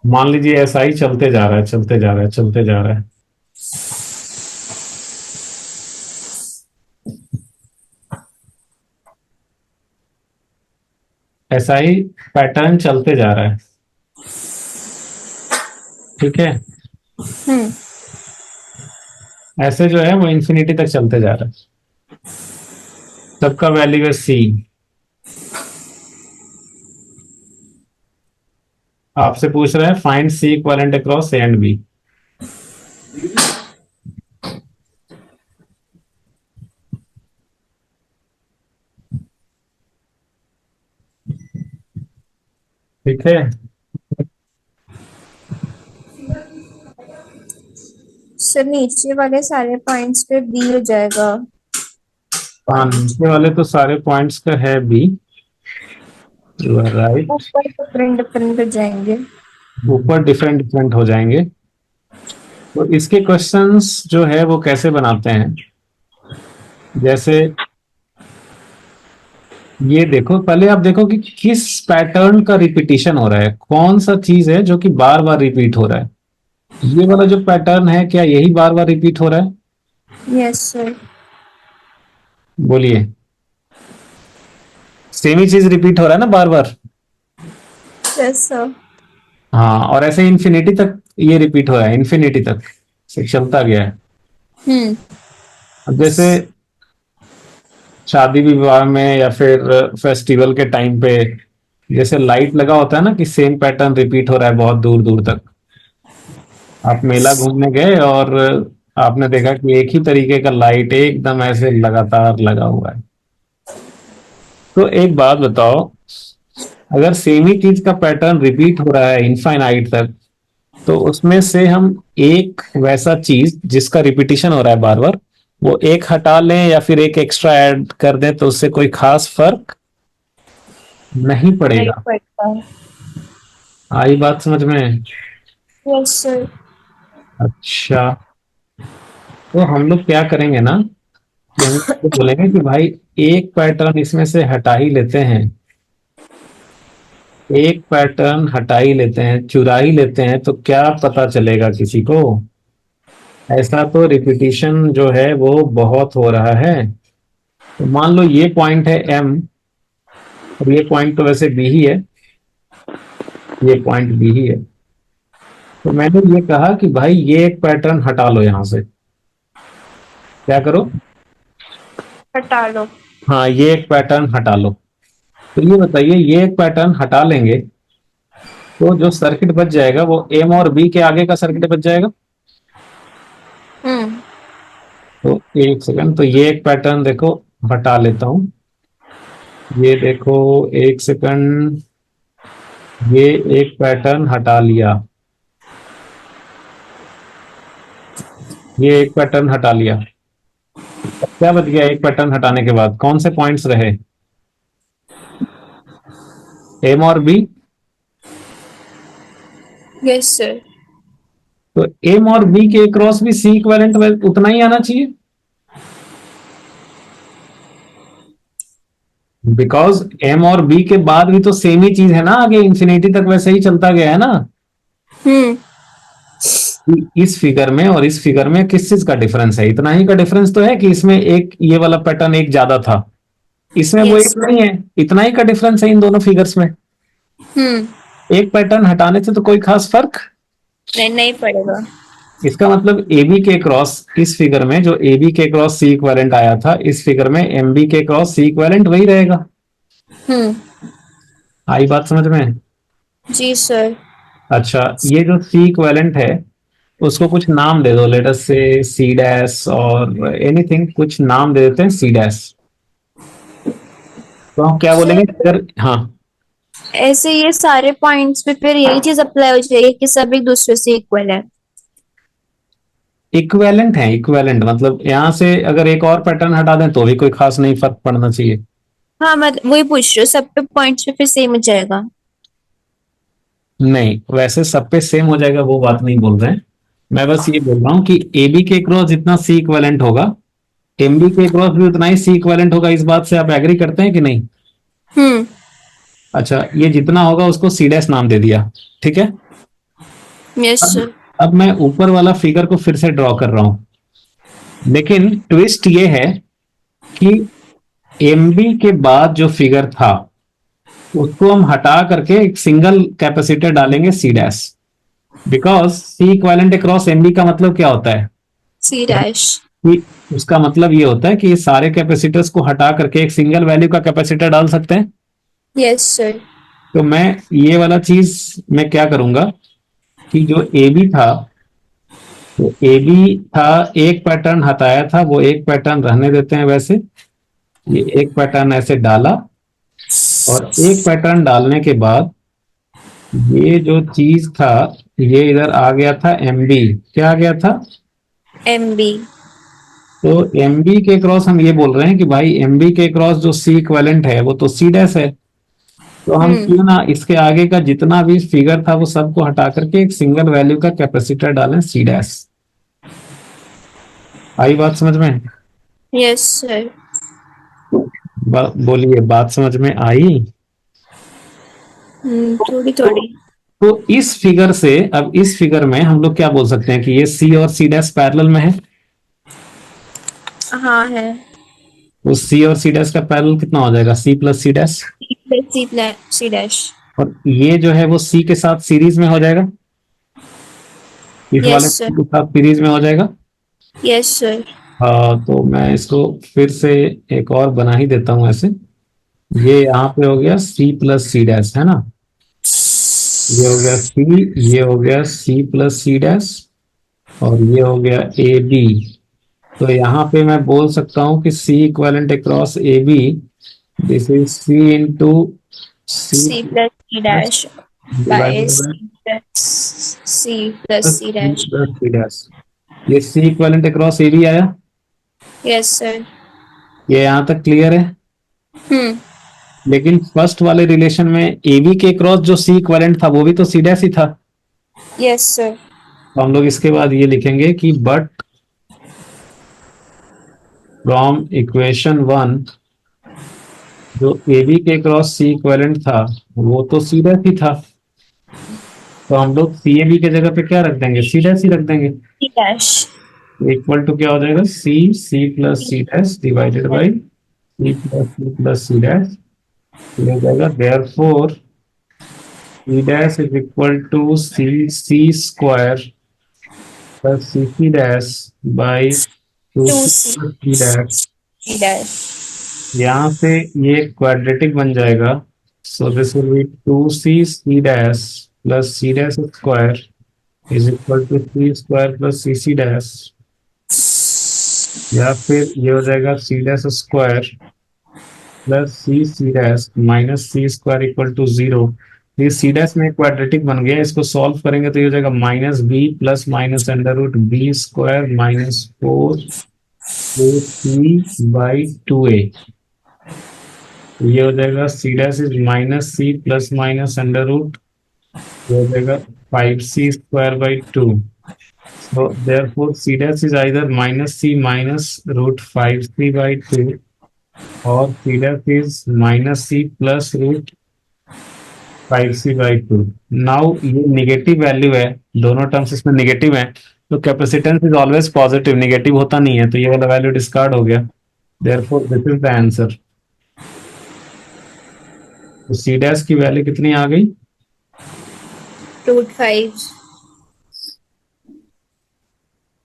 मान लीजिए ऐसा ही चलते जा रहा है, चलते जा रहा है, चलते जा रहा है। ऐसा ही पैटर्न चलते जा रहा है। ठीक है। हम्म। ऐसे जो है वो इंफिनिटी तक चलते जा रहा है। सबका वैल्यू है सी। आपसे पूछ रहा है find C equivalent across A and B. ठीक है। सर नीचे वाले सारे पॉइंट्स पे बी हो जाएगा। हाँ, नीचे वाले तो सारे पॉइंट्स का है बी। You are right. ऊपर डिफरेंट डिफरेंट हो जाएंगे। ऊपर डिफरेंट डिफरेंट हो जाएंगे। तो इसके क्वेश्चंस जो है वो कैसे बनाते हैं, जैसे ये देखो, पहले आप देखो कि किस पैटर्न का रिपीटिशन हो रहा है, कौन सा चीज है जो कि बार बार रिपीट हो रहा है। ये वाला जो पैटर्न है, क्या यही बार बार रिपीट हो रहा है? Yes sir. बोलिए। सेम ही चीज रिपीट हो रहा है ना बार बार। Yes sir. हाँ, और ऐसे इन्फिनिटी तक ये रिपीट हो रहा है, इन्फिनिटी तक से चलता गया है। हम्म। अब जैसे शादी विवाह में या फिर फेस्टिवल के टाइम पे जैसे लाइट लगा होता है ना, कि सेम पैटर्न रिपीट हो रहा है बहुत दूर दूर तक। आप मेला घूमने गए और आपने देखा कि एक ही तरीके का लाइट एकदम ऐसे लगातार लगा हुआ है। तो एक बात बताओ, अगर सेम ही चीज का पैटर्न रिपीट हो रहा है इनफाइनाइट तक, तो उसमें से हम एक वैसा चीज जिसका रिपीटिशन हो रहा है बार बार, वो एक हटा लें या फिर एक एक्स्ट्रा ऐड कर दें, तो उससे कोई खास फर्क नहीं नहीं पड़ेगा। पड़ता। आई बात समझ में? Yes sir. अच्छा, तो हम लोग क्या करेंगे ना, कि हम लोग बोलेंगे कि भाई एक पैटर्न इसमें से हटा ही लेते हैं, एक पैटर्न हटा ही लेते हैं, चुरा ही लेते हैं, तो क्या पता चलेगा किसी को। ऐसा तो रिपीटिशन जो है वो बहुत हो रहा है। तो मान लो ये पॉइंट है एम, और ये पॉइंट तो वैसे बी ही है, ये पॉइंट बी ही है। तो मैंने ये कहा कि भाई ये एक पैटर्न हटा लो यहां से। क्या करो? हटा लो। हाँ, ये एक पैटर्न हटा लो। तो ये बताइए, ये एक पैटर्न हटा लेंगे तो जो सर्किट बच जाएगा वो एम और बी के आगे का सर्किट बच जाएगा। हम्म। तो एक सेकंड, तो ये एक पैटर्न देखो हटा लेता हूं। ये देखो, एक सेकंड, ये एक पैटर्न हटा लिया, ये एक पैटर्न हटा लिया। क्या बच गया एक पैटर्न हटाने के बाद, कौन से पॉइंट्स रहे? एम और बी। Yes sir. तो एम और बी के क्रॉस भी सी इक्विवेलेंट उतना ही आना चाहिए, बिकॉज एम और बी के बाद भी तो सेम ही चीज है ना, आगे इंफिनिटी तक वैसे ही चलता गया है ना। हम्म। इस फिगर में और इस फिगर में किस चीज का डिफरेंस है? इतना ही का डिफरेंस तो है कि इसमें एक ये वाला पैटर्न एक ज्यादा था, इसमें वो यस। एक नहीं है। इतना ही का डिफरेंस है इन दोनों फिगर्स में। हम्म। एक पैटर्न हटाने से तो कोई खास फर्क। नहीं नहीं पड़ेगा। इसका मतलब ए बी के क्रॉस, इस फिगर में जो ए बी के क्रॉस सी इक्विवेलेंट आया था, इस फिगर में एम बी के क्रॉस सी इक्विवेलेंट वही रहेगा। हम्म। आई बात समझ में? जी सर। अच्छा, ये जो सी इक्विवेलेंट है उसको कुछ नाम दे दो, लेट अस से सी डैश और एनीथिंग, कुछ नाम दे देते हैं सी डैश। तो हम क्या बोलेंगे सर अगर, हाँ। ऐसे ये सारे पॉइंट्स पे फिर यही चीज अप्लाई हो जाएगी कि सब एक दूसरे से इक्वल है। इक्विवेलेंट है, इक्विवेलेंट मतलब यहां से अगर एक और पैटर्न हटा दें तो भी कोई खास नहीं फर्क पड़ना चाहिए। हाँ मतलब वही पूछ रही हूँ, सब पे पॉइंट्स पे फिर सेम हो जाएगा। नहीं, वैसे सब पे सेम हो जाएगा वो बात नहीं बोल रहे हैं। मैं बस ये बोल रहा हूँ कि ए बी के क्रॉस जितना सी इक्विवेलेंट होगा, एम बी के क्रॉस भी उतना ही सी इक्विवेलेंट होगा। इस बात से आप एग्री करते हैं कि नहीं? हम्म। अच्छा, ये जितना होगा उसको सी डैश नाम दे दिया। ठीक है। Yes, अब sir. अब मैं ऊपर वाला फिगर को फिर से ड्रॉ कर रहा हूं, लेकिन ट्विस्ट ये है कि एमबी के बाद जो फिगर था उसको हम हटा करके एक सिंगल कैपेसिटर डालेंगे C dash, because C equivalent across MB का मतलब क्या होता है C dash. कि उसका मतलब ये होता है कि सारे कैपेसिटर्स को हटा करके एक सिंगल वैल्यू का कैपेसिटर डाल सकते हैं। Yes, sir. तो मैं ये वाला चीज मैं क्या करूंगा कि जो ए बी था, तो ए बी था, एक पैटर्न हटाया था, वो एक पैटर्न रहने देते हैं वैसे, ये एक पैटर्न ऐसे डाला, और एक पैटर्न डालने के बाद ये जो चीज था ये इधर आ गया था एमबी, क्या आ गया था, MB. तो एमबी के क्रॉस हम ये बोल रहे हैं कि भाई एमबी के क्रॉस जो सी इक्विवेलेंट है वो तो सी डैश है, तो हम Hmm. क्यों ना इसके आगे का जितना भी फिगर था वो सबको हटा करके एक सिंगल वैल्यू का कैपेसिटर डालें सी डैश। आई बात समझ में? Yes, sir. बोलिए, बात समझ में आई? थोड़ी थोड़ी. तो इस फिगर से, अब इस फिगर में हम लोग क्या बोल सकते हैं कि ये सी और सी डैश पैरेलल में है, हाँ है. तो सी और सी डैश का पैरेलल कितना हो जाएगा, C plus C dash, C dash. और ये जो है वो सी के साथ सीरीज में हो जाएगा, इस Yes, वाले sir. के साथ सीरीज में हो जाएगा। Yes, sir. तो मैं इसको फिर से एक और बना ही देता हूं ऐसे, ये यहाँ पे हो गया सी प्लस सी डैश है ना, ये हो गया सी, ये हो गया सी प्लस सी डैश, और ये हो गया ए बी। तो यहाँ पे मैं बोल सकता हूँ कि C equivalent across A B, this is C into C C plus C dash by divided by C plus C dash. C dash, ये C equivalent across A B आया, Yes, sir. ये यहाँ तक क्लियर है। Hmm. लेकिन first वाले relation में A B के क्रॉस जो सी इक्विवेलेंट था वो भी तो सी डैश ही था, Yes, sir. तो हम लोग इसके बाद ये लिखेंगे कि बट फ्रॉम इक्वेशन वन जो ए बी के क्रॉस सी इक्विवेलेंट था वो तो सी डैश ही था, तो हम लोग सी ए बी के जगह पे क्या रख देंगे, सी डैश ही रख देंगे, C dash. इक्वल टू क्या हो जाएगा, C C plus C dash divided by C plus C dash, हो जाएगा therefore C dash is equal to C C square plus C C dash by two 2C. C dash. C dash. यहाँ से ये quadratic बन जाएगा, so this will be two C C dash plus C dash square is equal to C square plus C dash, या फिर ये हो जाएगा C dash square plus C dash minus C square equal to zero. ये C dash में quadratic बन गया, इसको सॉल्व करेंगे तो ये हो जाएगा minus B plus minus under root B square minus four C by two A, ये हो जाएगा C dash is minus C plus minus under root, ये हो जाएगा five C square by two, so therefore c dash is either minus c minus root 5c by 2 or c dash is minus c plus root 5c by 2। Now ये negative value है, दोनों terms इसमें negative हैं, तो capacitance is always positive, negative होता नहीं है, तो ये वाला वैल्यू डिस्कार्ड हो गया, therefore this is the answer. तो सी डैश की वैल्यू कितनी आ गई, Root 5.